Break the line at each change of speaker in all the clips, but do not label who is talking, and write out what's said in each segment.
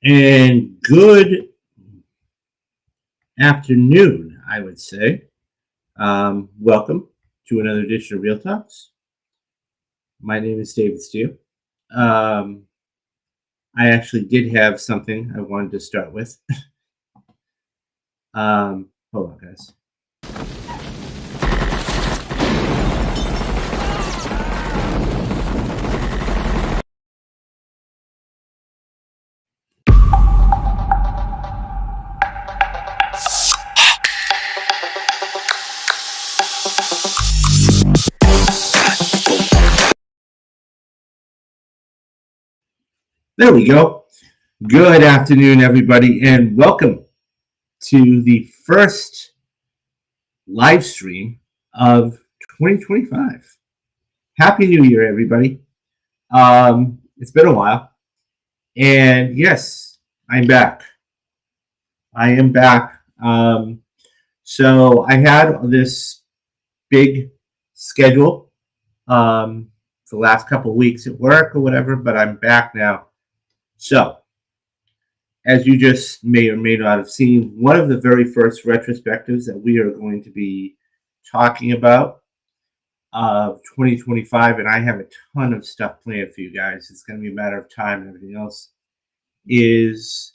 And good afternoon, I would say. Welcome to another edition of Real Talks. My name is David Steele. Um, I actually did have something I wanted to start with. Hold on, guys. There we go. Good afternoon, everybody, and welcome to the first live stream of 2025. Happy New Year, everybody. It's been a while. And yes, I'm back. I am back. So I had this big schedule for the last couple of weeks at work or whatever, but I'm back now. So, as you just may or may not have seen, one of the very first retrospectives that we are going to be talking about of 2025, and I have a ton of stuff planned for you guys. It's going to be a matter of time and everything else, is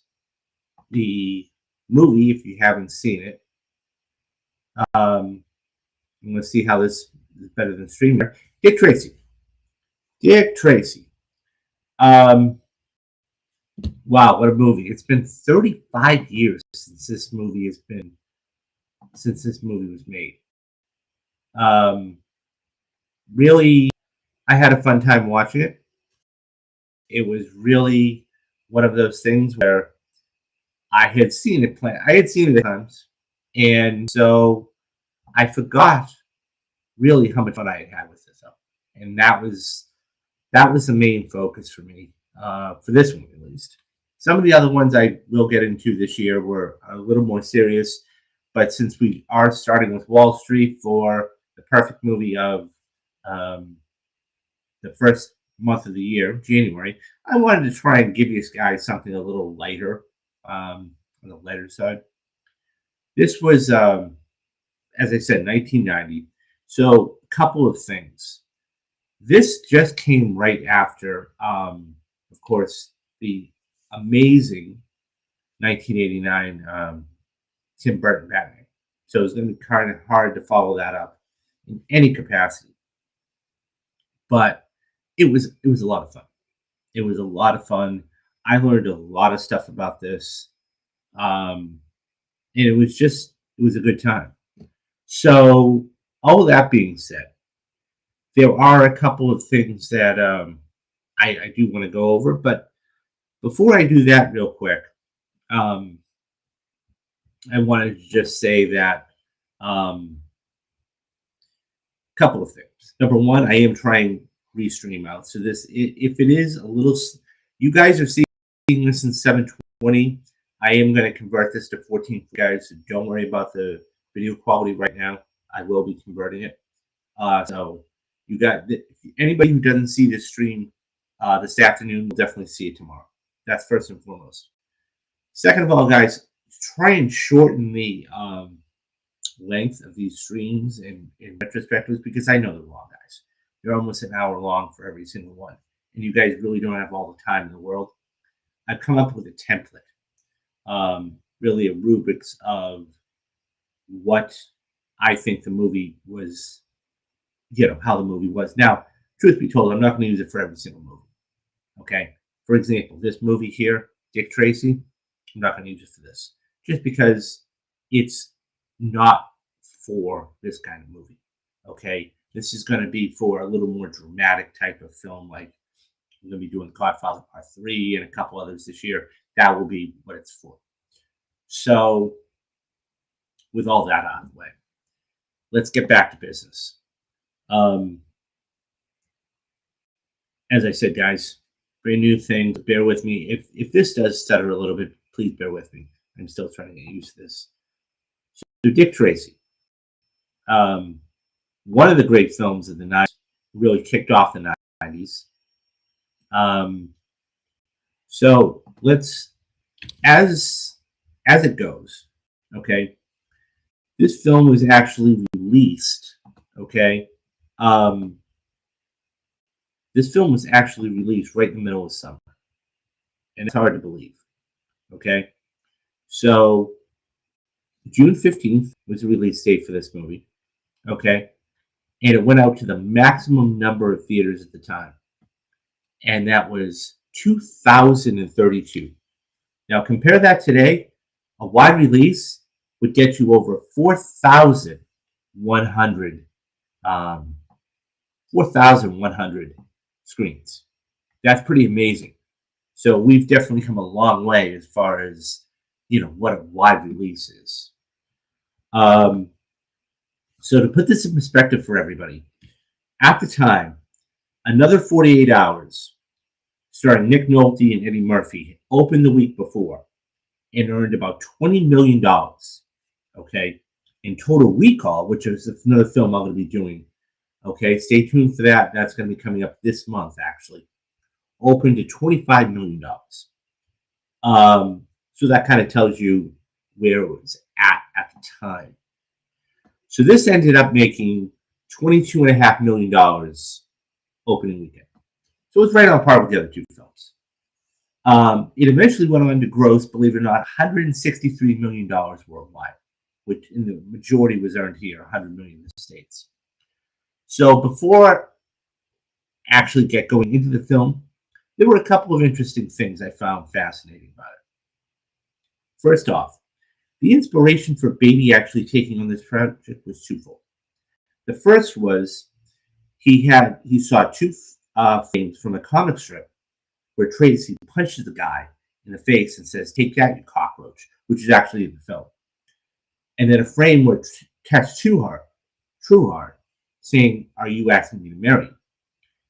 the movie, if you haven't seen it. I'm going to see how this is better than streamer. Dick Tracy. Dick Tracy. Wow, what a movie. It's been 35 years since this movie was made. Really, I had a fun time watching it. It was really one of those things where I had seen it times, and so I forgot really how much fun I had with this, and that was the main focus for me for this one at least. Some of the other ones I will get into this year were a little more serious, but since we are starting with Wall Street for the perfect movie of the first month of the year, January, I wanted to try and give you guys something a little lighter, on the lighter side. This was, as I said, 1990. So, a couple of things. This just came right after, of course, the amazing 1989 Tim Burton Batman. So it's going to be kind of hard to follow that up in any capacity. But it was a lot of fun. It was a lot of fun. I learned a lot of stuff about this, and it was a good time. So all that being said, there are a couple of things that I do want to go over, but before I do that, real quick, I wanted to just say that a couple of things. Number one, I am trying Restream out. So this, if it is a little, you guys are seeing this in 720. I am going to convert this to 14 for you guys. So don't worry about the video quality right now. I will be converting it. So you got anybody who doesn't see this stream this afternoon will definitely see it tomorrow. That's first and foremost. Second of all, guys, try and shorten the length of these streams in retrospectives because I know they're long, guys. They're almost an hour long for every single one, and you guys really don't have all the time in the world. I've come up with a template, really a rubrics of what I think the movie was, how the movie was. Now, truth be told, I'm not going to use it for every single movie. Okay. For example, this movie here, Dick Tracy, I'm not going to use it for this, just because it's not for this kind of movie. Okay. This is going to be for a little more dramatic type of film, like I'm going to be doing Godfather Part 3 and a couple others this year. That will be what it's for. So, with all that out of the way, let's get back to business. As I said, guys, brand new things. Bear with me. If this does stutter a little bit, please bear with me. I'm still trying to get used to this. So Dick Tracy, one of the great films of the 90s, really kicked off the 90s. So let's as it goes, okay, this film was actually released, okay. Um, this film was actually released right in the middle of summer, and it's hard to believe, okay. So June 15th was the release date for this movie, okay, and it went out to the maximum number of theaters at the time, and that was 2,032. Now compare that today, a wide release would get you over 4,100 um, 4,100 screens. That's pretty amazing. So we've definitely come a long way as far as what a wide release is. Um, so to put this in perspective for everybody, at the time, Another 48 Hours, starring Nick Nolte and Eddie Murphy, opened the week before and earned about $20 million. Okay, in Total Recall, which is another film I'm going to be doing. Okay, stay tuned for that. That's going to be coming up this month, actually. Opened to $25 million. So that kind of tells you where it was at the time. So this ended up making $22.5 million opening weekend. So it's right on par with the other two films. It eventually went on to gross, believe it or not, $163 million worldwide, which in the majority was earned here, $100 million in the States. So before actually get going into the film, there were a couple of interesting things I found fascinating about it. First off, the inspiration for Beatty actually taking on this project was twofold. The first was he saw two frames from a comic strip where Tracy punches the guy in the face and says, "Take that, you cockroach," which is actually in the film. And then a frame where Tess Trueheart, saying, "Are you asking me to marry you?"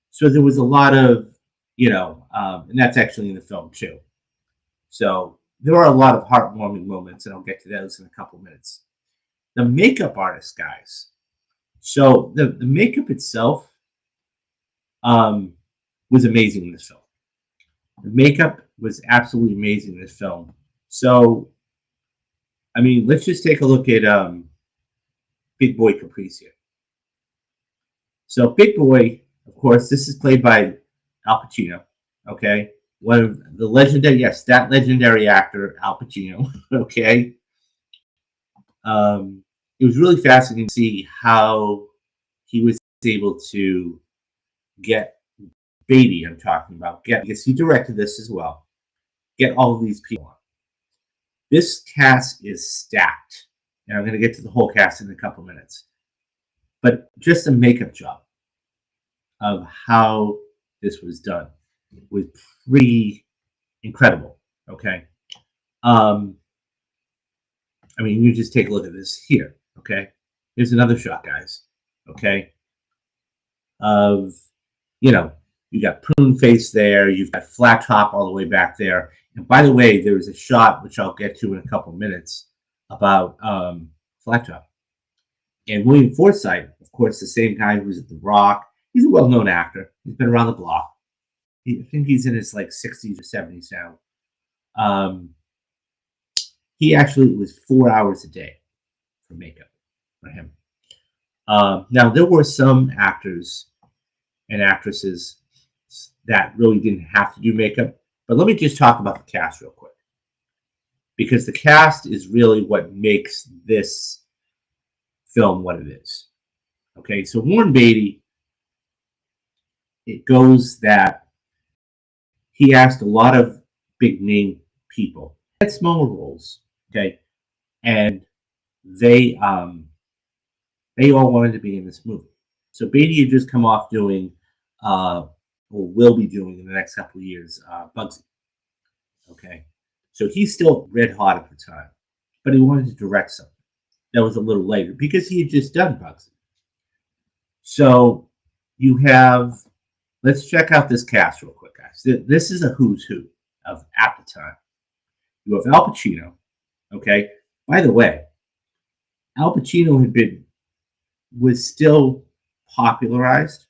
So there was a lot of, and that's actually in the film too. So there are a lot of heartwarming moments, and I'll get to those in a couple minutes. The makeup artist, guys. So the makeup itself was amazing in this film. The makeup was absolutely amazing in this film. So, I mean, let's just take a look at Big Boy Caprice here. So Big Boy, of course, this is played by Al Pacino, okay? One of the that legendary actor, Al Pacino, okay? It was really fascinating to see how he was able to get Beatty, I'm talking about, because he directed this as well, get all of these people on. This cast is stacked, and I'm going to get to the whole cast in a couple minutes. But just the makeup job of how this was done was pretty incredible. Okay, I mean, you just take a look at this here. Okay, here's another shot, guys. Okay, of you got prune face there, you've got flat top all the way back there. And by the way, there's a shot which I'll get to in a couple minutes about flat top. And William Forsythe, of course, the same guy who's at The Rock. He's a well-known actor. He's been around the block. I think he's in his like 60s or 70s now. He actually was 4 hours a day for makeup for him. Now, there were some actors and actresses that really didn't have to do makeup. But let me just talk about the cast real quick. Because the cast is really what makes this film what it is. Okay, so Warren Beatty, it goes that he asked a lot of big name people at smaller roles, okay, and they all wanted to be in this movie. So Beatty had just come off doing, or will be doing in the next couple of years, Bugsy. Okay, so he's still red hot at the time, but he wanted to direct something that was a little later because he had just done Bugsy. So you have, let's check out this cast real quick, guys. This is a who's who of at the time. You have Al Pacino. Okay, by the way, Al Pacino was still popularized.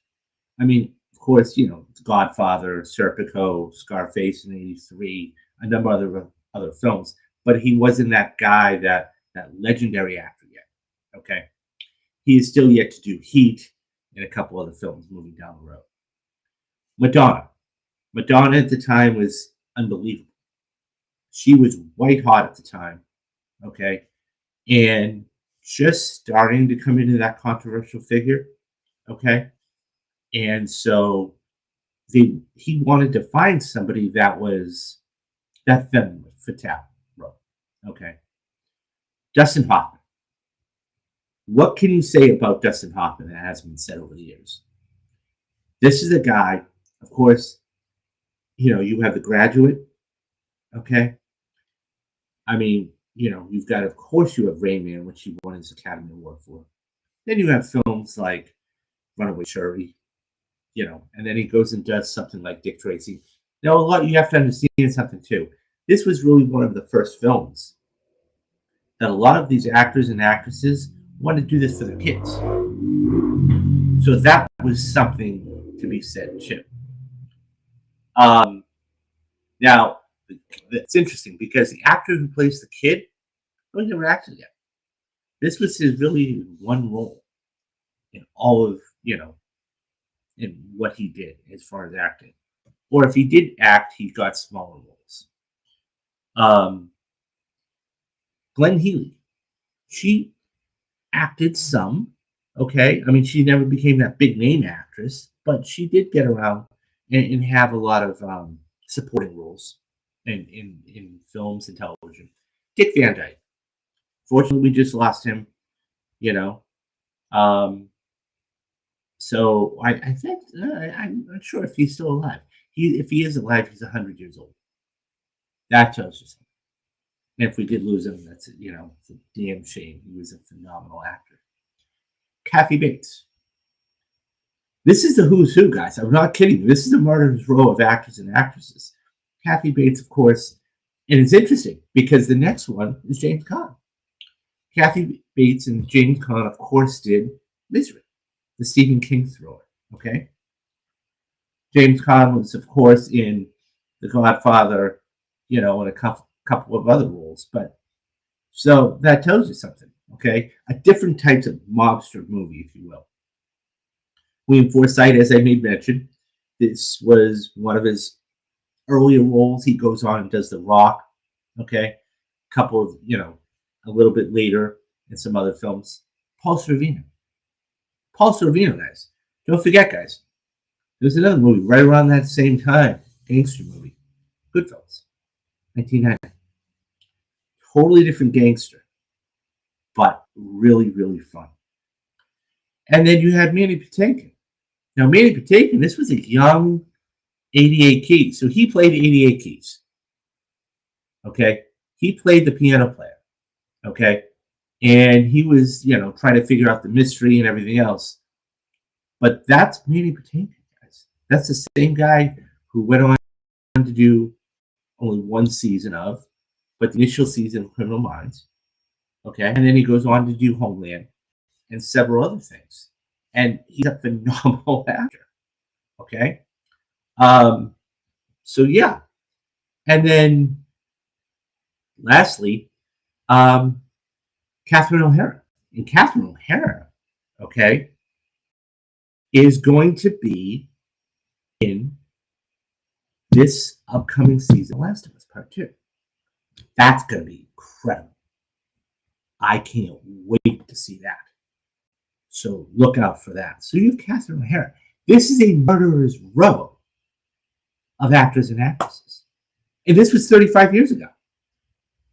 I mean, of course, Godfather, Serpico, Scarface in '83, a number of other other films, but he wasn't that guy, that legendary actor yet. Okay, he is still yet to do Heat and a couple other films moving down the road. Madonna. Madonna at the time was unbelievable. She was white hot at the time, okay, and just starting to come into that controversial figure, okay. And so he wanted to find somebody that was that femme fatale role, okay. Dustin Hoffman. What can you say about Dustin Hoffman that hasn't been said over the years? This is a guy, of course, you have The Graduate, okay? I mean, you've got, of course, you have Rain Man, which he won his Academy Award for. Then you have films like Runaway Shirley, and then he goes and does something like Dick Tracy. Now, a lot you have to understand something too. This was really one of the first films that a lot of these actors and actresses wanted to do this for their kids. So that was something to be said too. Now, it's interesting because the actor who plays the kid, he never acted yet. This was his really one role in all of, in what he did as far as acting. Or if he did act, he got smaller roles. Glenn Healy, she acted some, okay? I mean, she never became that big name actress, but she did get around and have a lot of supporting roles in films and television. Dick Van Dyke. Fortunately, we just lost him, you know. So I think I'm not sure if he's still alive. If he is alive, he's 100 years old. That tells you something. And if we did lose him, that's it's a damn shame. He was a phenomenal actor. Kathy Bates. This is the who's who, guys. I'm not kidding. This is the murderer's row of actors and actresses. Kathy Bates, of course, and it's interesting because the next one is James Caan. Kathy Bates and James Caan, of course, did Misery, the Stephen King thriller. Okay. James Caan was, of course, in The Godfather, and a couple of other roles. But so that tells you something. Okay, a different type of mobster movie, if you will. William Forsythe, as I made mention, this was one of his earlier roles. He goes on and does The Rock. Okay, a couple of a little bit later in some other films. Paul Sorvino. Paul Sorvino, guys. Don't forget, guys. There's another movie right around that same time. Gangster movie. Goodfellas. 1990. Totally different gangster. But really, really fun. And then you had Manny Patinkin. Now, Manny Patinkin, this was a young 88 Keys. So he played 88 Keys. Okay? He played the piano player. Okay? And he was, trying to figure out the mystery and everything else. But that's Manny Patinkin, guys. That's the same guy who went on to do only one season of, but the initial season of Criminal Minds. Okay? And then he goes on to do Homeland and several other things. And he's a phenomenal actor. Okay? So, yeah. And then, lastly, Catherine O'Hara. And Catherine O'Hara, okay, is going to be in this upcoming season of Last of Us Part 2. That's going to be incredible. I can't wait to see that. So look out for that. So you have Catherine O'Hara. This is a murderer's row of actors and actresses. And this was 35 years ago.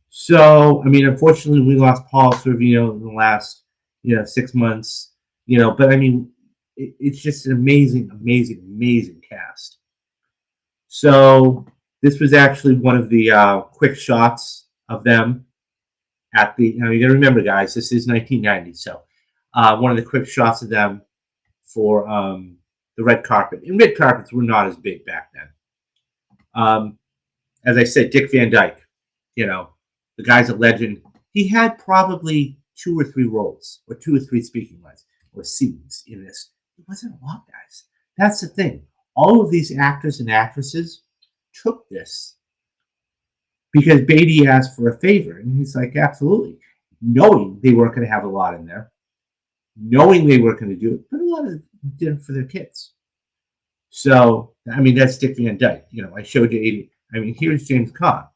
So, I mean, unfortunately, we lost Paul Sorvino in the last, 6 months, but I mean, it's just an amazing, amazing, amazing cast. So this was actually one of the quick shots of them at the, now you got to remember, guys, this is 1990. So one of the quick shots of them for the red carpet. And red carpets were not as big back then. As I said, Dick Van Dyke, the guy's a legend. He had probably 2 or 3 roles, or 2 or 3 speaking lines, or scenes in this. It wasn't a lot, guys. That's the thing. All of these actors and actresses took this because Beatty asked for a favor, and he's like, absolutely, knowing they weren't going to have a lot in there, knowing they weren't going to do it, but a lot of did it for their kids. So, I mean, that's Dick Van Dyke. You know, I showed you 80. I mean, here's James Caan.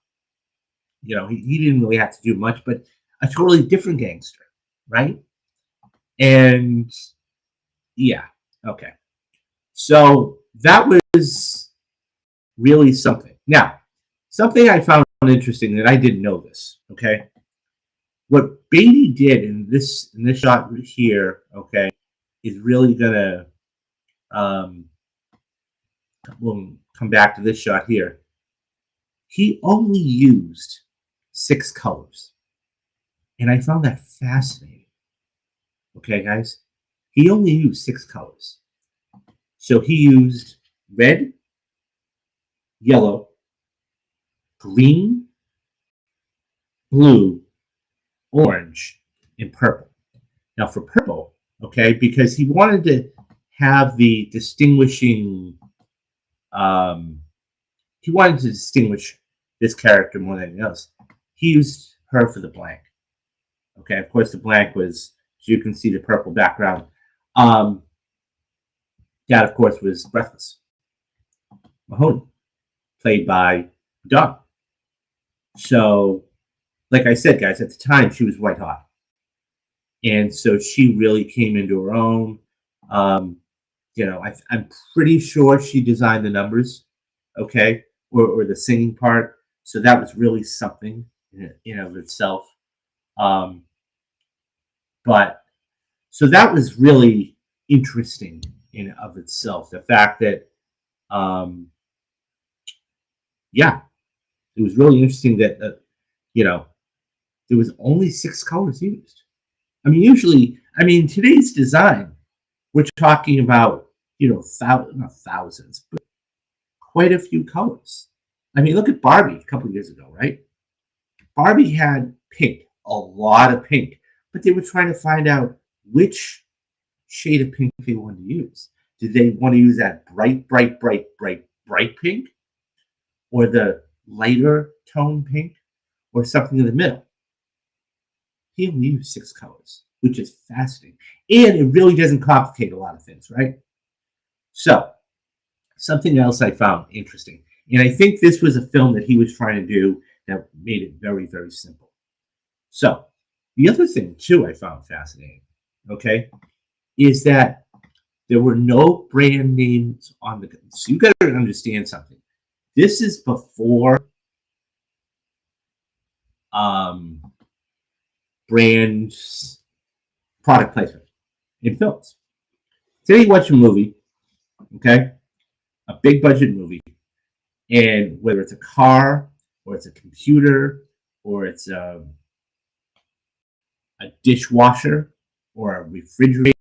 You know, he didn't really have to do much, but a totally different gangster, right? And yeah, okay. So that was really something. Now, something I found interesting that I didn't know this, okay? What Beatty did in this shot here, okay, is really gonna we'll come back to this shot here. He only used 6 colors. And I found that fascinating. Okay, guys? He only used 6 colors. So he used red, yellow, green, blue, orange, and purple. Now for purple, okay, because he wanted to have the distinguishing, he wanted to distinguish this character more than anything else. He used her for the blank. Okay, of course the blank was, as you can see, the purple background. That, of course, was Breathless Mahoney, played by Dawn. So, like I said, guys, at the time she was white hot, and so she really came into her own. You know, I'm pretty sure she designed the numbers, okay, or the singing part. So that was really something in of itself. But so that was really interesting in of itself. The fact that, yeah, it was really interesting that you know, there was only 6 colors used. I mean, usually, I mean, today's design, we're talking about, you know, not thousands, but quite a few colors. I mean, look at Barbie a couple of years ago, right? Barbie had pink, a lot of pink, but they were trying to find out which shade of pink they wanted to use. Did they want to use that bright pink, or the lighter tone pink, or something in the middle? He only used 6 colors, which is fascinating. And it really doesn't complicate a lot of things, right? So, something else I found interesting, and I think this was a film that he was trying to do that made it very, very simple. So, the other thing, too, I found fascinating, okay, is that there were no brand names on the gun. So, you got to understand something. This is before brands, product placement in films. Today you watch a movie, okay, a big budget movie, and whether it's a car or it's a computer or it's a dishwasher or a refrigerator,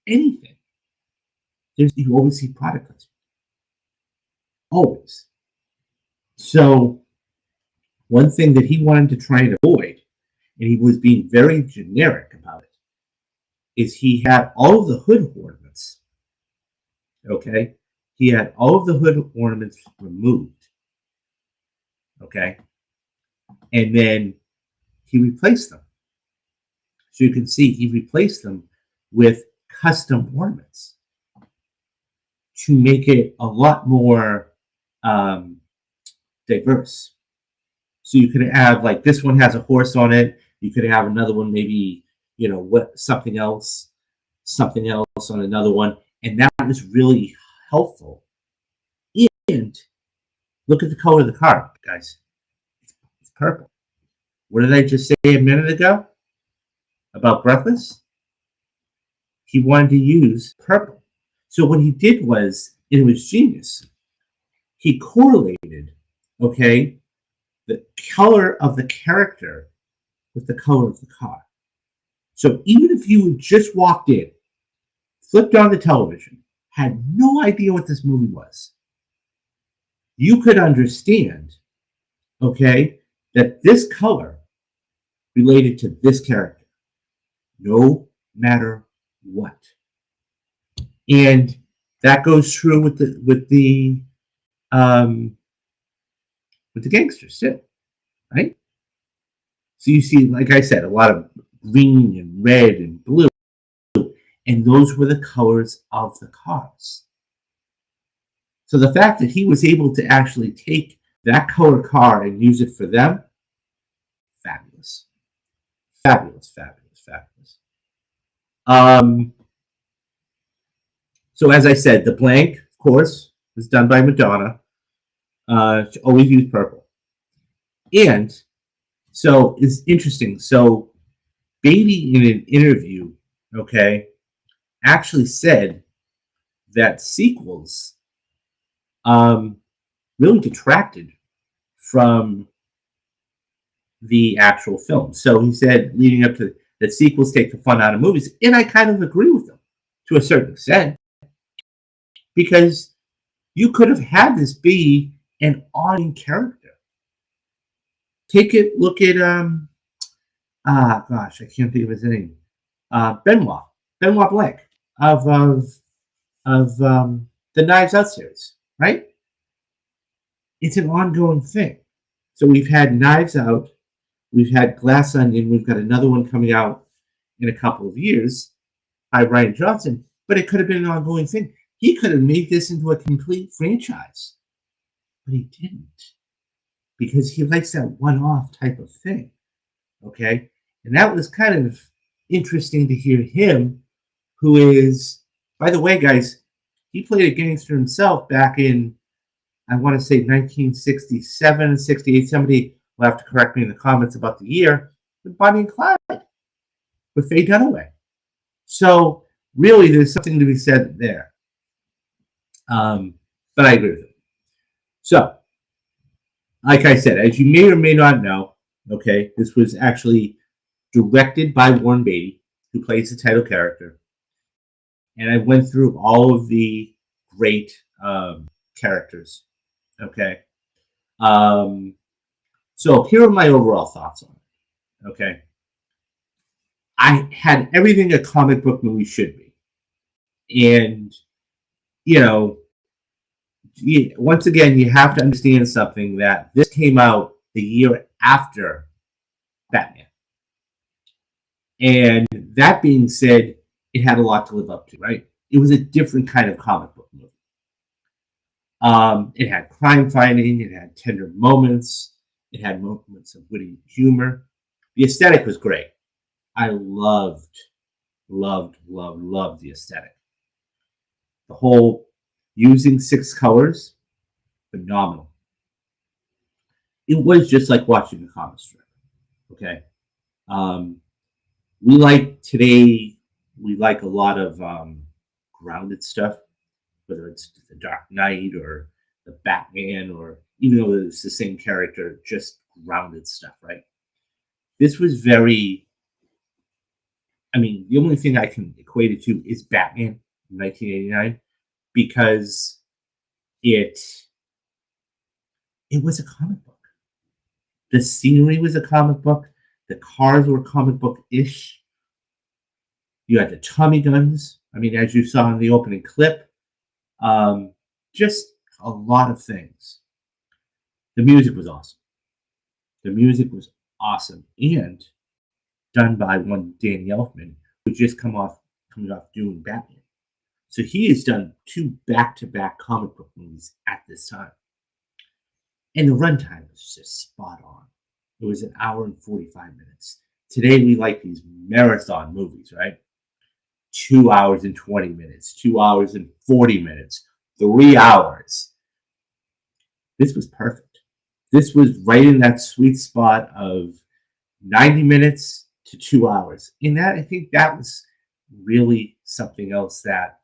anything, you always see product placement. Always. So one thing that he wanted to try and avoid, and he was being very generic about it, is he had all of the hood ornaments. Okay? He had all of the hood ornaments removed. Okay? And then he replaced them. So you can see he replaced them with custom ornaments to make it a lot more diverse. So you could have, like, this one has a horse on it. You could have another one, maybe, you know, what, something else on another one. And that was really helpful. And look at the color of the car, guys. It's purple. What did I just say a minute ago about Breathless? He wanted to use purple. So what he did was, and it was genius, he correlated, okay, the color of the character with the color of the car. So even if you just walked in, flipped on the television, had no idea what this movie was, you could understand, okay, that this color related to this character, no matter what. And that goes true with the gangsters too. right? So you see, like I said, a lot of green and red and blue, and those were the colors of the cars. So the fact that he was able to actually take that color car and use it for them, fabulous. Fabulous, fabulous, fabulous. So as I said, the blank, of course, was done by Madonna. She always used purple. And so it's interesting. So Beatty, in an interview, okay, actually said that sequels really detracted from the actual film. So he said, leading up to that, sequels take the fun out of movies, and I kind of agree with him to a certain extent, because you could have had this be an on character. Take it, look at gosh, I can't think of his name. Benoit Blanc of the Knives Out series, right? It's an ongoing thing. So we've had Knives Out, we've had Glass Onion, we've got another one coming out in a couple of years by Rian Johnson, but it could have been an ongoing thing. He could have made this into a complete franchise, but he didn't, because he likes that one-off type of thing, okay? And that was kind of interesting to hear him, who is, by the way, guys, he played a gangster himself back in, I want to say 1967, 68. Somebody will have to correct me in the comments about the year, with Bonnie and Clyde, with Faye Dunaway. So really, there's something to be said there. But I agree with it. So, like I said, as you may or may not know, okay, this was actually directed by Warren Beatty, who plays the title character. And I went through all of the great characters. Okay. So here are my overall thoughts on it. Okay. I had everything a comic book movie should be. And, you know, once again, you have to understand something, that this came out the year after Batman. And that being said, it had a lot to live up to, right? It was a different kind of comic book movie. It had crime fighting, it had tender moments, it had moments of witty humor. The aesthetic was great. I loved the aesthetic. The whole using 6 colors, phenomenal. It was just like watching a comic strip. Okay. We like a lot of grounded stuff, whether it's the Dark Knight or the Batman, or even though it's the same character, just grounded stuff, right? This was very, I mean, the only thing I can equate it to is Batman in 1989, because it was a comic book. The scenery was a comic book. The cars were comic book-ish. You had the Tommy guns. I mean, as you saw in the opening clip, just a lot of things. The music was awesome. The music was awesome, and done by one Danny Elfman, who just coming off doing Batman. So he has done 2 back-to-back comic book movies at this time. And the runtime was just spot on. It was an hour and 45 minutes. Today we like these marathon movies, right? 2 hours and 20 minutes, 2 hours and 40 minutes, 3 hours. This was perfect. This was right in that sweet spot of 90 minutes to 2 hours. And that, I think that was really something else that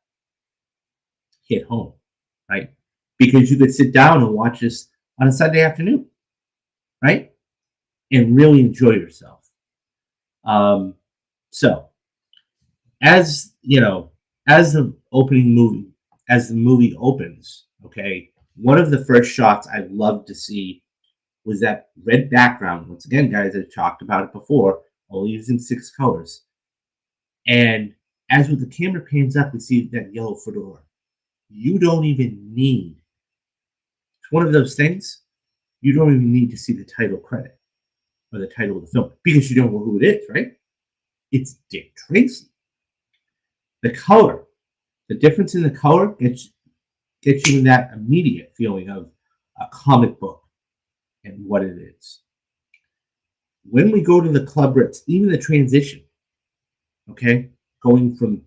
hit home, right? Because you could sit down and watch this on a Sunday afternoon, right? And really enjoy yourself. So, as you know, as the movie opens, okay, one of the first shots I loved to see was that red background. Once again, guys, I've talked about it before, only using 6 colors. And as with the camera pans up, we see that yellow fedora. You don't even need, it's one of those things, you don't even need to see the title credit. or the title of the film because you don't know who it is, right? It's Dick Tracy. The color, the difference in the color gets you that immediate feeling of a comic book and what it is. When we go to the Club Ritz, even the transition, okay, going from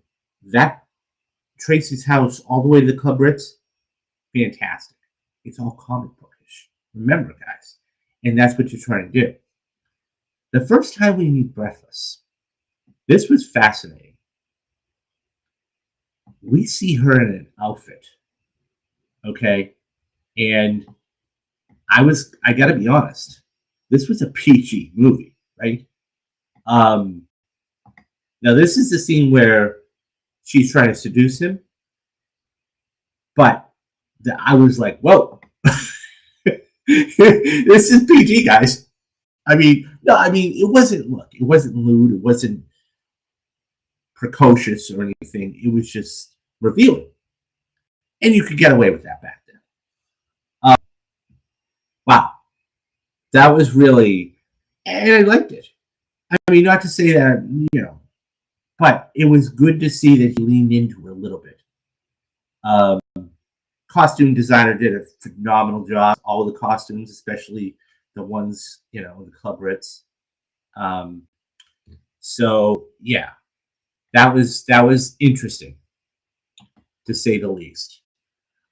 that Tracy's house all the way to the Club Ritz, fantastic. It's all comic bookish. Remember, guys, and that's what you're trying to do. The first time we meet Breathless, this was fascinating. We see her in an outfit, okay, and I got to be honest, this was a PG movie, right? Now this is the scene where she's trying to seduce him, but I was like, whoa, this is PG, guys. I mean, no, I mean, it wasn't lewd, it wasn't precocious or anything. It was just revealing. And you could get away with that back then. Wow. That was really, and I liked it. I mean, not to say that, but it was good to see that he leaned into it a little bit. Costume designer did a phenomenal job. All the costumes, especially the ones, the Club Ritz. So yeah, that was interesting, to say the least.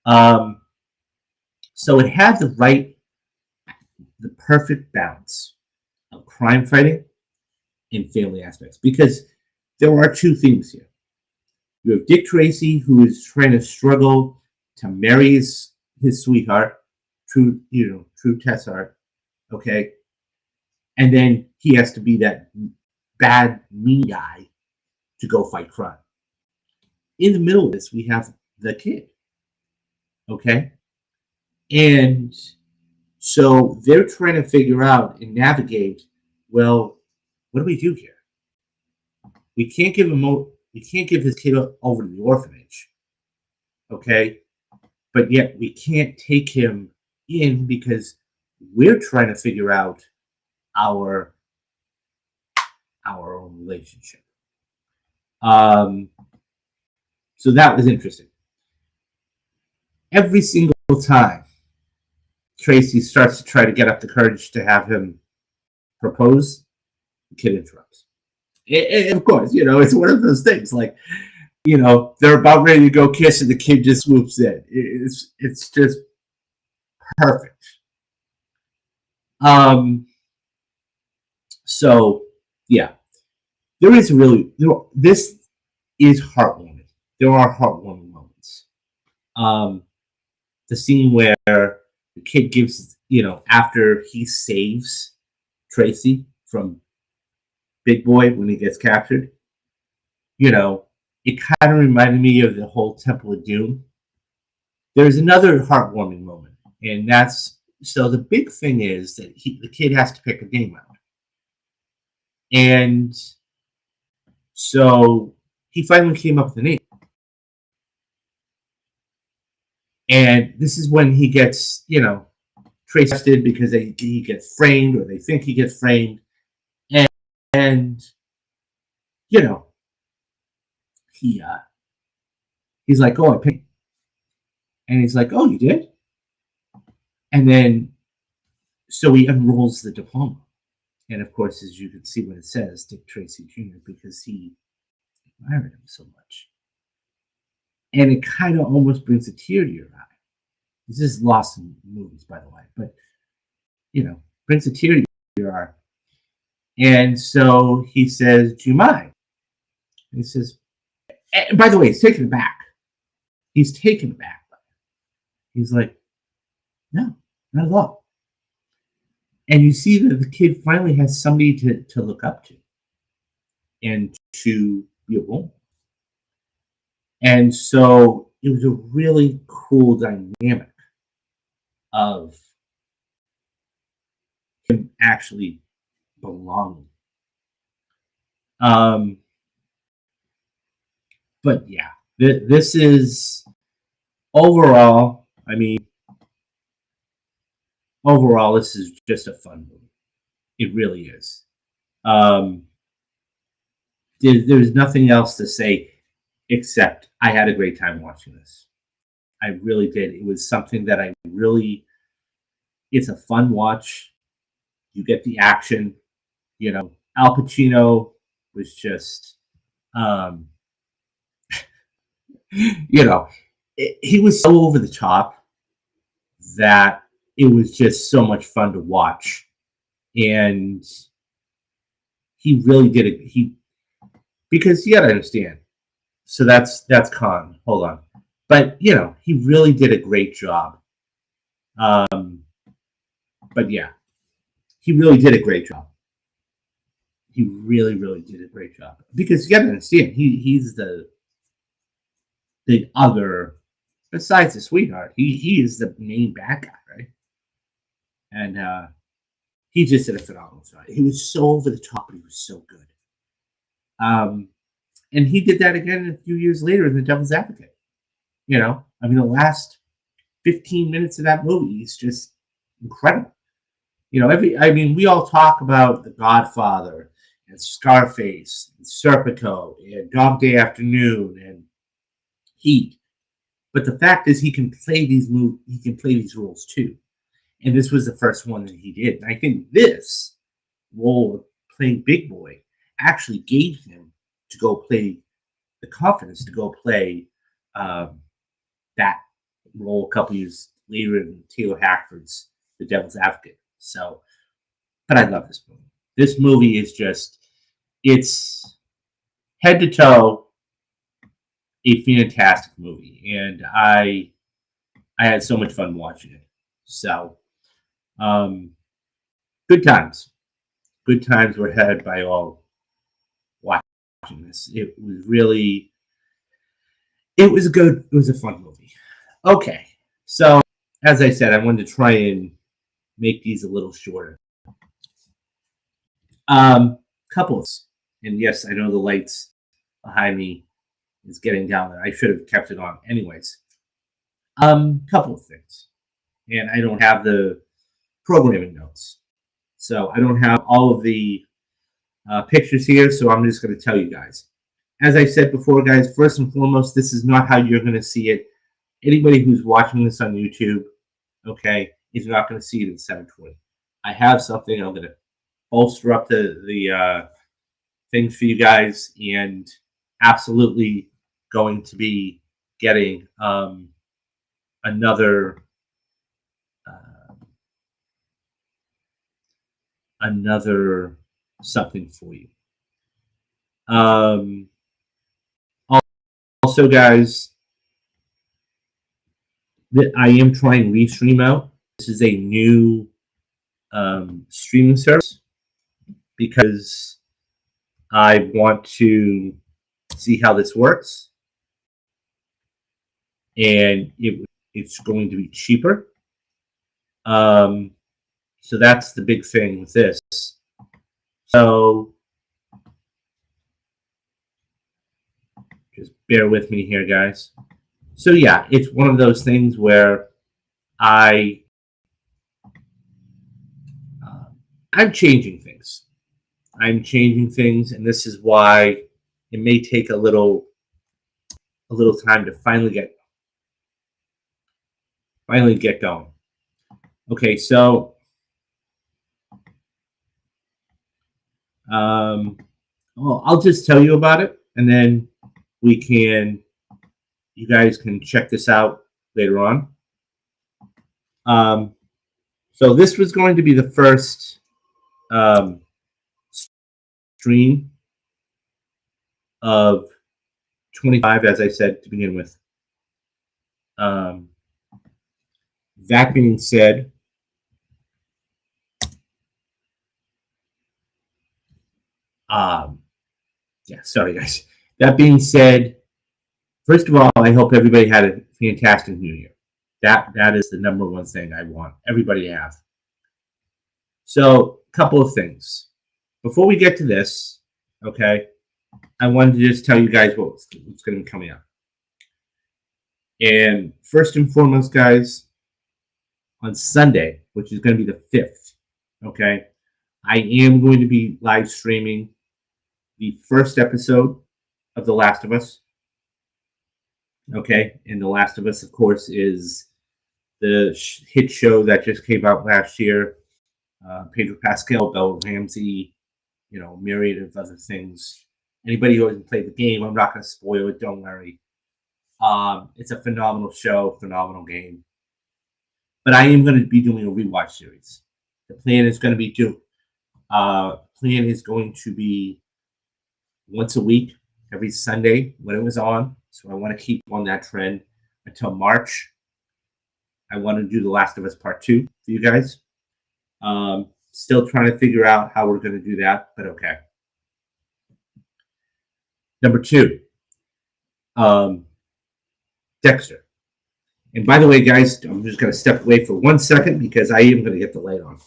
So it had the perfect balance of crime fighting and family aspects, because there are two things here. You have Dick Tracy, who is trying to struggle to marry his sweetheart, true Tessart, okay? And then he has to be that bad, mean guy to go fight crime. In the middle of this, we have the kid, okay? And so they're trying to figure out and navigate, well, what do we do here? We can't give this kid over to the orphanage, okay? But yet we can't take him in because we're trying to figure out our own relationship. So that was interesting. Every single time Tracy starts to try to get up the courage to have him propose, the kid interrupts. And of course, it's one of those things like, they're about ready to go kiss and the kid just swoops in. It's just perfect. So yeah, this is heartwarming. There are heartwarming moments. The scene where the kid gives, after he saves Tracy from Big Boy when he gets captured, it kind of reminded me of the whole Temple of Doom. There's another heartwarming moment, and so the big thing is that the kid has to pick a game out. And so he finally came up with a name. And this is when he gets, Tracy arrested because he gets framed, or they think he gets framed. And he's like, oh, I paid. And he's like, oh, you did? And then, so he unrolls the diploma. And of course, as you can see what it says, Dick Tracy Jr., because he admired him so much. And it kind of almost brings a tear to your eye. This is lost in movies, by the way, but, brings a tear to your eye. And so he says, do you mind? And he says, and by the way, he's taken aback. He's taken aback. He's like, no, not at all. And you see that the kid finally has somebody to look up to and to be a role. And so it was a really cool dynamic of him actually belonging. But yeah, this is overall, this is just a fun movie. It really is. Um, there's nothing else to say except I had a great time watching this. I really did. It was something that I really. It's a fun watch. You get the action. Al Pacino was just, um, he was so over the top that it was just so much fun to watch, and he really did it. Because you got to understand. So that's Khan. Hold on, but he really did a great job. Um, but yeah, he really did a great job. He really, really did a great job because you got to understand he's the other besides the sweetheart. He is the main bad guy, right? And he just did a phenomenal job. He was so over the top, but he was so good. Um, and he did that again a few years later in The Devil's Advocate. I mean, the last 15 minutes of that movie is just incredible. We all talk about The Godfather and Scarface and Serpico and Dog Day Afternoon and Heat, but the fact is he can play these roles too. And this was the first one that he did. And I think this role of playing Big Boy actually gave him to go play the confidence to go play that role a couple years later in Taylor Hackford's The Devil's Advocate. So, but I love this movie. This movie is it's head to toe a fantastic movie, and I had so much fun watching it. So, good times. Good times were had by all watching this. It was a fun movie. Okay, so as I said, I wanted to try and make these a little shorter. Couples, and yes, I know the lights behind me is getting down there. I should have kept it on, anyways. Couple of things, and I don't have the programming notes, so I don't have all of the pictures here. So I'm just going to tell you guys. As I said before, guys, first and foremost, this is not how you're going to see it. Anybody who's watching this on YouTube, okay, is not going to see it in 720. I have something. I'm going to bolster up the things for you guys, and absolutely going to be getting another something for you. Also, guys, I am trying Restream out. This is a new streaming service because I want to see how this works, and it's going to be cheaper. So that's the big thing with this. So just bear with me here, guys. So yeah, it's one of those things where I'm changing things. I'm changing things, and this is why it may take a little time to finally get going. Okay, so I'll just tell you about it, and then you guys can check this out later on. So this was going to be the first stream of 25, as I said to begin with. That being said, yeah, sorry guys. That being said, first of all, I hope everybody had a fantastic New Year. That is the number one thing I want everybody to have. So, a couple of things. Before we get to this, okay, I wanted to just tell you guys what's going to be coming up. And first and foremost, guys, on Sunday, which is going to be the 5th, okay, I am going to be live streaming the first episode of The Last of Us. Okay, and The Last of Us, of course, is the hit show that just came out last year. Pedro Pascal, Bella Ramsey, myriad of other things. Anybody who hasn't played the game, I'm not going to spoil it. Don't worry. It's a phenomenal show, phenomenal game. But I am going to be doing a rewatch series. The plan is going to be once a week, every Sunday when it was on. So I want to keep on that trend until March. I want to do The Last of Us Part 2 for you guys. Still trying to figure out how we're going to do that, but okay. Number 2, Dexter. And by the way, guys, I'm just going to step away for 1 second because I am going to get the light on.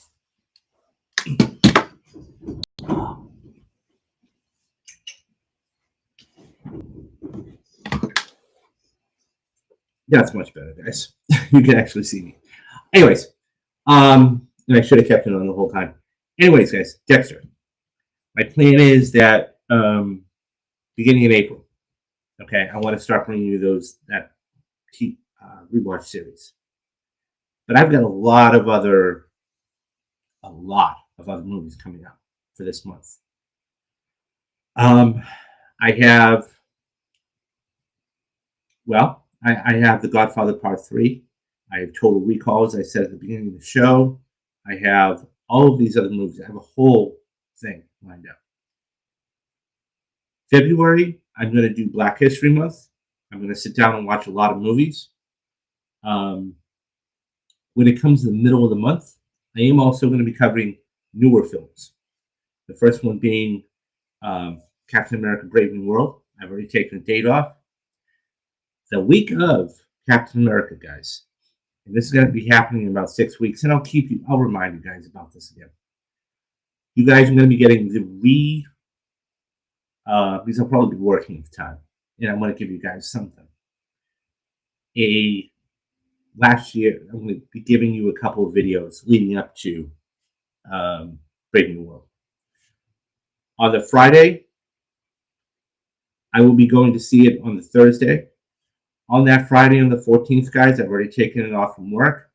That's much better, guys. You can actually see me. Anyways, and I should have kept it on the whole time. Anyways, guys, Dexter. My plan is that beginning in April, okay, I want to start bringing you that rewatch series. But I've got a lot of other movies coming out for this month. I have The Godfather Part 3. I have Total Recall, as I said at the beginning of the show. I have all of these other movies. I have a whole thing lined up. February, I'm going to do Black History Month. I'm going to sit down and watch a lot of movies. When it comes to the middle of the month, I am also going to be covering newer films. The first one being Captain America Brave New World. I've already taken a date off. The week of Captain America, guys, and this is going to be happening in about 6 weeks, and I'll remind you guys about this again. You guys are going to be getting because I'll probably be working at the time, and I'm going to give you guys something. Last year, I'm going to be giving you a couple of videos leading up to Brave New World. On the Friday, I will be going to see it on the Thursday. On that Friday, on the 14th, guys, I've already taken it off from work.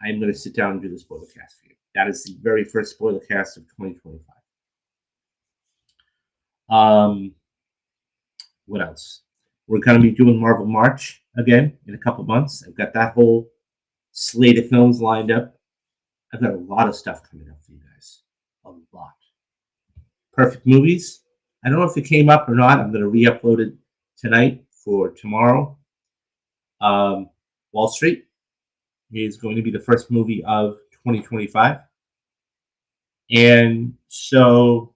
I'm going to sit down and do the spoiler cast for you. That is the very first spoiler cast of 2025. What else? We're going to be doing Marvel March again in a couple months. I've got that whole slate of films lined up. I've got a lot of stuff coming up for you guys. A lot. Perfect Movies. I don't know if it came up or not. I'm going to re-upload it tonight for tomorrow. Wall Street is going to be the first movie of 2025. And so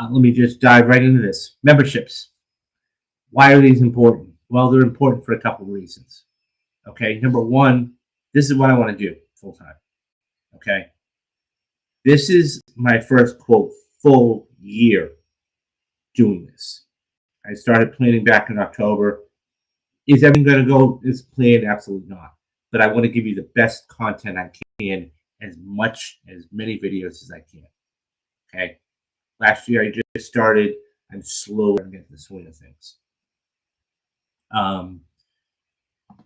let me just dive right into this. Memberships. Why are these important? Well, they're important for a couple of reasons. Okay, number one, this is what I want to do full time. Okay, this is my first, quote, full year doing this. I started planning back in October. Is everything going to go as planned? Absolutely not. But I want to give you the best content I can, as many videos as I can. Okay. Last year I just started. I'm slowly getting the swing of things.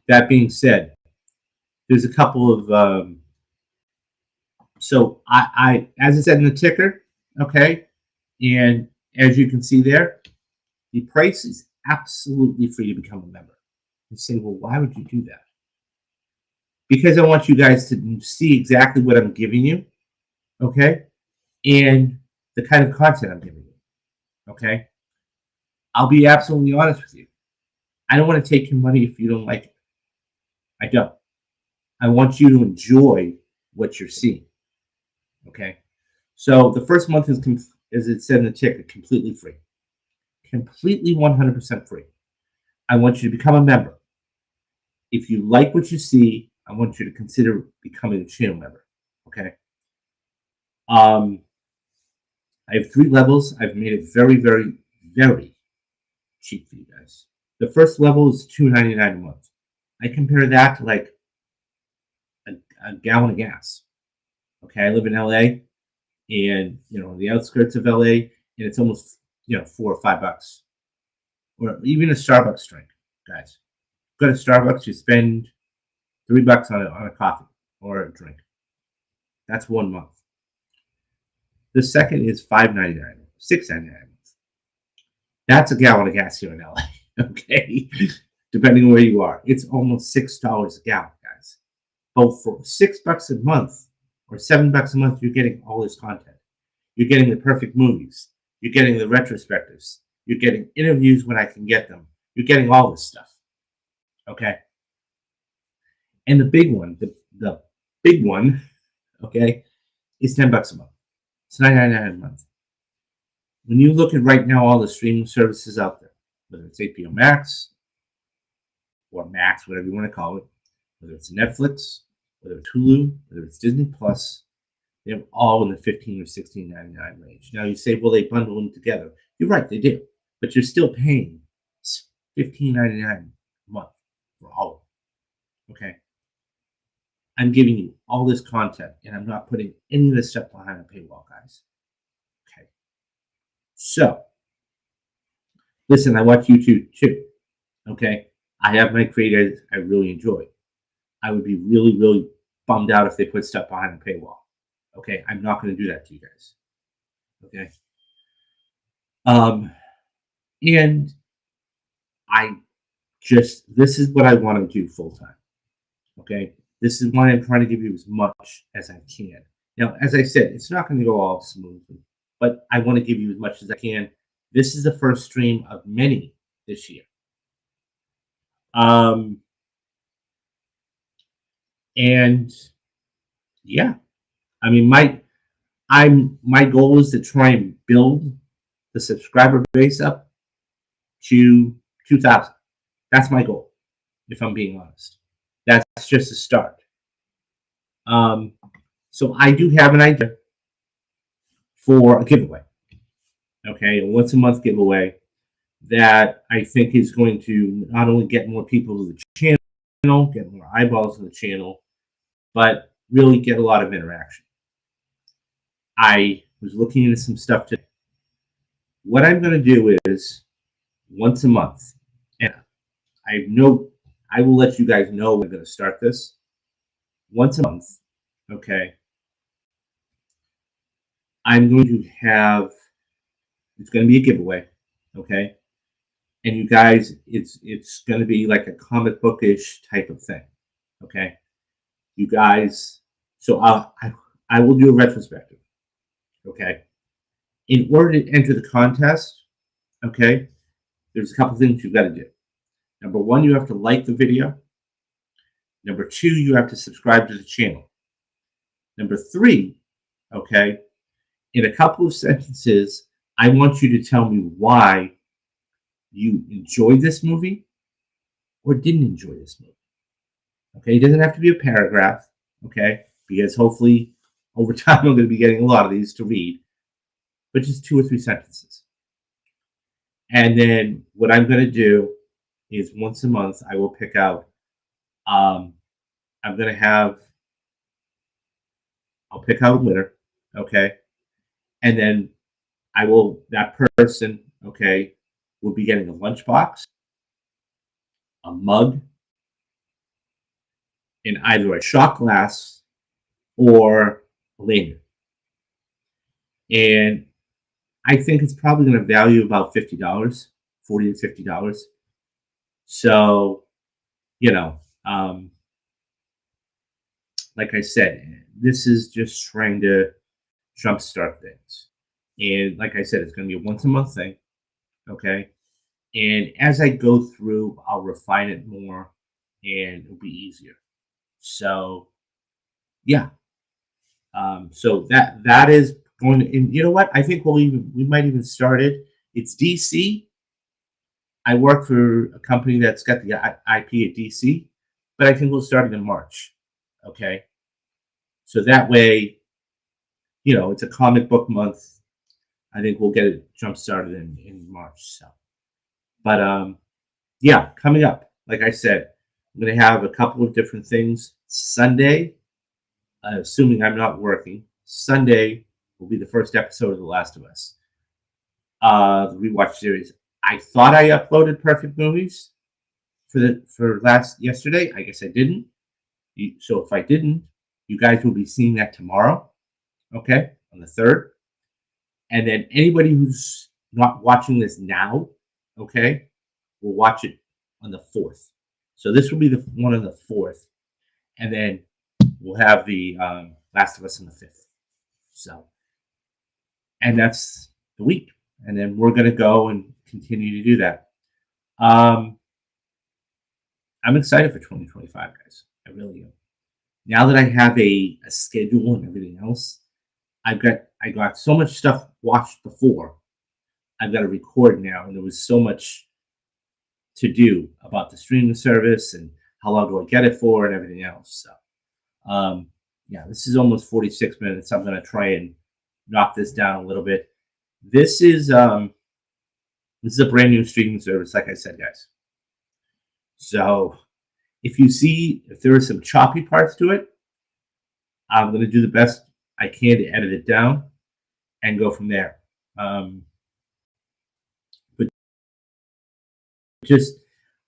That being said, there's a couple of so I as I said in the ticker, okay, and as you can see there, the price is absolutely free to become a member. You say, well, why would you do that? Because I want you guys to see exactly what I'm giving you, okay, and the kind of content I'm giving you, okay. I'll be absolutely honest with you. I don't want to take your money if you don't like it. I don't. I want you to enjoy what you're seeing. Okay. So the first month is, as it said in the ticket, completely free. Completely 100% free. I want you to become a member. If you like what you see, I want you to consider becoming a channel member. Okay. I have 3 levels. I've made it very, very, very cheap for you guys. The first level is $2.99 a month. I compare that to like a gallon of gas. Okay. Okay, I live in LA, and the outskirts of LA, and it's almost $4 or $5, or even a Starbucks drink, guys. Go to Starbucks, you spend $3 on a coffee or a drink. That's 1 month. The second is $5.99, $6.99. That's a gallon of gas here in LA. Okay, depending on where you are, it's almost $6 a gallon, guys. Both for $6 a month or $7 a month, you're getting all this content. You're getting the perfect movies. You're getting the retrospectives. You're getting interviews when I can get them. You're getting all this stuff. Okay. And the big one, the big one, okay, is $10 a month. It's $9.99 a month. When you look at right now all the streaming services out there, whether it's HBO Max or Max, whatever you want to call it, whether it's Netflix, whether it's Hulu, whether it's Disney Plus, they're all in the $15 or $16.99 range. Now you say, well, they bundle them together. You're right, they do, but you're still paying $15.99 a month for all of them. Okay, I'm giving you all this content, and I'm not putting any of this stuff behind a paywall, guys. Okay, so listen, I watch YouTube too. Okay, I have my creators I really enjoy. I would be really, really bummed out if they put stuff behind a paywall. Okay, I'm not going to do that to you guys. Okay, and this is what I want to do full time. Okay, this is why I'm trying to give you as much as I can. Now, as I said, it's not going to go all smoothly, but I want to give you as much as I can. This is the first stream of many this year. And yeah, I mean, my goal is to try and build the subscriber base up to 2,000. That's my goal, if I'm being honest. That's just a start. So I do have an idea for a giveaway. Okay, a once a month giveaway that I think is going to not only get more people to the channel, get more eyeballs on the channel, but really get a lot of interaction. I was looking into some stuff today. What I'm going to do is once a month, and I will let you guys know when I'm going to start this. Once a month, okay, I'm going to have, it's going to be a giveaway, okay, and you guys, it's going to be like a comic bookish type of thing, okay. You guys, so I will do a retrospective, okay. In order to enter the contest, okay, there's a couple things you've got to do. Number one, you have to like the video. Number two, you have to subscribe to the channel. Number three, okay, in a couple of sentences, I want you to tell me why you enjoyed this movie or didn't enjoy this movie. Okay, it doesn't have to be a paragraph, okay, because hopefully over time I'm going to be getting a lot of these to read, but just 2 or 3 sentences. And then what I'm going to do is once a month I will pick out, I'll pick out a winner, okay, and then that person, okay, will be getting a lunchbox, a mug, in either a shot glass or a lanyard. And I think it's probably going to value about $50, $40 to $50. So, like I said, this is just trying to jumpstart things. And like I said, it's going to be a once a month thing. Okay. And as I go through, I'll refine it more and it'll be easier. So, yeah. So that is going to, and you know what? I think we might even start it. It's DC. I work for a company that's got the IP at DC, but I think we'll start it in March. Okay. So that way, it's a comic book month. I think we'll get it jump started in March. So, but yeah, coming up, like I said, I'm going to have a couple of different things. Sunday, assuming I'm not working. Sunday will be the first episode of The Last of Us, the rewatch series. I thought I uploaded Perfect Movies for yesterday. I guess I didn't. So if I didn't, you guys will be seeing that tomorrow. Okay, on the 3rd. And then anybody who's not watching this now, okay, will watch it on the 4th. So this will be the one on the 4th, and then we'll have the Last of Us on the 5th. So, and that's the week, and then we're gonna go and continue to do that. I'm excited for 2025, guys. I really am. Now that I have a schedule and everything else, I got so much stuff watched before. I've got to record now, and there was so much to do about the streaming service and how long do I get it for and everything else. So, yeah, this is almost 46 minutes. I'm going to try and knock this down a little bit. This is a brand new streaming service, like I said, guys. So if there are some choppy parts to it, I'm going to do the best I can to edit it down and go from there. But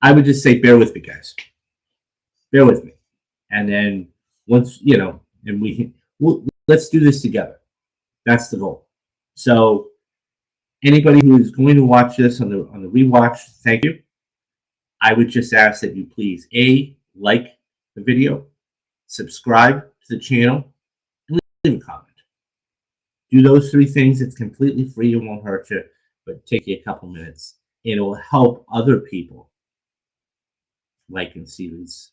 I would just say, bear with me, guys. Bear with me, and then once and let's do this together. That's the goal. So, anybody who is going to watch this on the rewatch, thank you. I would just ask that you please like the video, subscribe to the channel, and leave a comment. Do those 3 things. It's completely free. It won't hurt you, but take you a couple minutes. It will help other people like and see these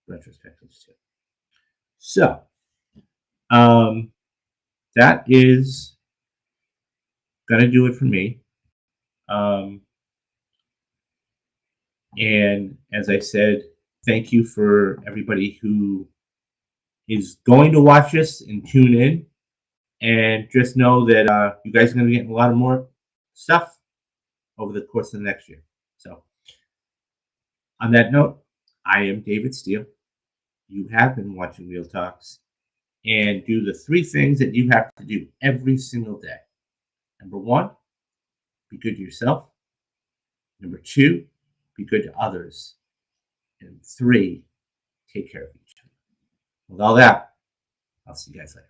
retrospectives too. So, that is gonna do it for me. And as I said, thank you for everybody who is going to watch this and tune in. And just know that you guys are going to be getting a lot of more stuff over the course of the next year. So, on that note, I am David Steele. You have been watching Real Talks. And do the 3 things that you have to do every single day. Number 1, be good to yourself. Number 2, be good to others. And 3, take care of each other. With all that, I'll see you guys later.